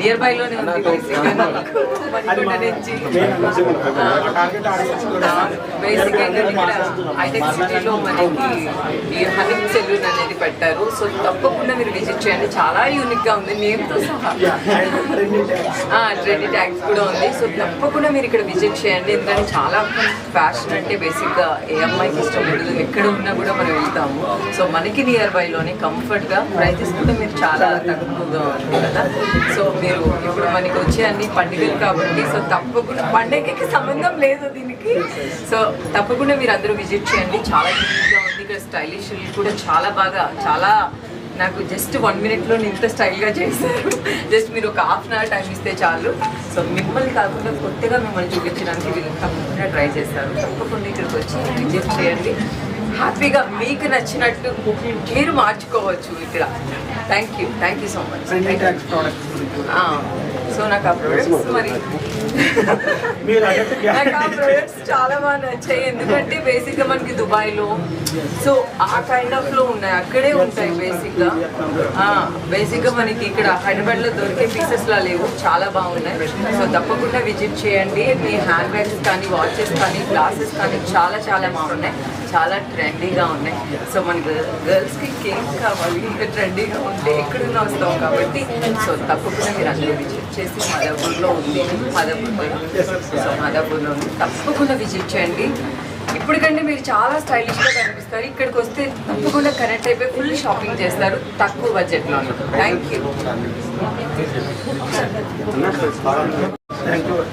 Near బైలోనే ఉంది మణికొండ నుంచి. బేసిక్గా ఇక్కడ హైటెక్ సిటీలో మనకి ఈ హనీ సెలూన్ అనేది పెట్టారు. సో తప్పకుండా మీరు విజిట్ చేయండి, చాలా యూనిక్గా ఉంది నేమ్తో సహా. ట్రెండీ ట్యాగ్స్ కూడా ఉంది. సో తప్పకుండా మీరు ఇక్కడ విజిట్ చేయండి, ఎందుకంటే చాలా ఫ్యాషన్ అంటే బేసిక్గా ఏ అమ్మాయికి ఇష్టం ఉండదు, ఎక్కడ ఉన్నా కూడా మనం వెళ్తాము. సో మనకి నియర్ బైలోనే కంఫర్ట్గా, ప్రైజెస్ కూడా మీరు చాలా తక్కువగా ఉంది కదా. సో మీరు ఇప్పుడు మనకి వచ్చే అన్ని పండుగలు కాబట్టి, సో తప్పకుండా పండుగకి సంబంధం లేదు దీనికి. సో తప్పకుండా మీరు అందరూ విజిట్ చేయండి, చాలా యూనిక్గా ఉంది. ఇక్కడ స్టైలిష్ కూడా చాలా బాగా, చాలా నాకు జస్ట్ 1 minute ఇంత స్టైల్గా చేశారు. జస్ట్ మీరు ఒక ½ hour టైం ఇస్తే చాలు. సో మిమ్మల్ని కాకుండా కొత్తగా మిమ్మల్ని చూపించడానికి వీళ్ళు తప్పకుండా ట్రై చేస్తారు. తప్పకుండా ఇక్కడికి వచ్చి విజిట్ చేయండి, హ్యాపీగా మీకు నచ్చినట్టు మీరు మార్చుకోవచ్చు ఇక్కడ. Thank you so much. So నాకు ఆ ప్రొడక్ట్స్ మరి నాకు ఆ ప్రొడక్ట్స్ చాలా బాగా నచ్చాయి, ఎందుకంటే బేసిక్గా మనకి దుబాయ్లో సో ఆ కైండ్ ఆఫ్లో ఉన్నాయి, అక్కడే ఉంటాయి బేసిక్గా మనకి ఇక్కడ హైదరాబాద్లో దొరికే పీసెస్లా లేవు, చాలా బాగున్నాయి. సో తప్పకుండా విజిట్ చేయండి. మీ హ్యాండ్ బ్యాగ్స్ కానీ, వాచెస్ కానీ, గ్లాసెస్ కానీ చాలా చాలా బాగున్నాయి, చాలా ట్రెండీగా ఉన్నాయి. సో మన గర్ల్స్కి కేక్ కావాలి, ఇంకా ట్రెండీగా ఉంటే ఎక్కడున్నా వస్తాం కాబట్టి. సో తప్పకుండా మీరు అందరూ విజిట్ చేసి మాదాపూర్లో ఉంది, మాదాపూర్లో ఉంది, తప్పకుండా విజిట్ చేయండి. ఇప్పటికంటే మీరు చాలా స్టైలిష్గా కనిపిస్తారు. ఇక్కడికి వస్తే తప్పకుండా కనెక్ట్ అయిపోయి ఫుల్ షాపింగ్ చేస్తారు తక్కువ బడ్జెట్లో. Thank you.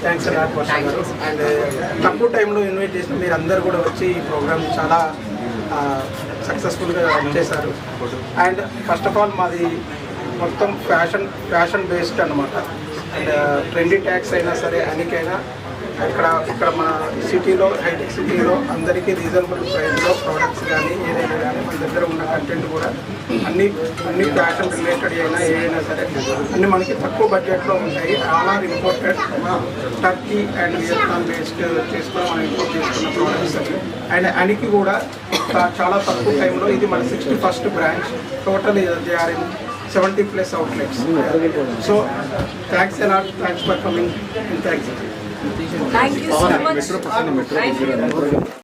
థ్యాంక్స్ అలాట్ వర్ష గారు. అండ్ తక్కువ టైంలో ఇన్వైట్ చేసిన మీరు అందరు కూడా వచ్చి ఈ ప్రోగ్రామ్ చాలా సక్సెస్ఫుల్గా రన్ చేశారు. అండ్ ఫస్ట్ ఆఫ్ ఆల్ మాది మొత్తం ఫ్యాషన్ బేస్డ్ అనమాట. అండ్ ట్రెండీ ట్యాగ్స్ అయినా సరే అన్నికైనా ఇక్కడ మన సిటీలో, హైటెక్ సిటీలో అందరికీ రీజనబుల్ ప్రైస్లో ప్రోడక్ట్స్ కానీ ఏదైనా కానీ మన దగ్గర ఉన్న కంటెంట్ కూడా అన్ని ఫ్యాషన్ రిలేటెడ్ అయినా ఏదైనా సరే అన్ని మనకి తక్కువ బడ్జెట్లో ఉంటాయి. చాలా imported Turkey and Vietnam based చేసుకుని మనం ఇంపోర్ట్ చేసుకున్న ప్రోడక్ట్స్ అవి. అండ్ అనికి కూడా చాలా తక్కువ టైంలో, ఇది మన 61st branch, total there are in 70+ outlets. So thanks a lot, thanks for coming and thanks. Thank you so much. Thank you.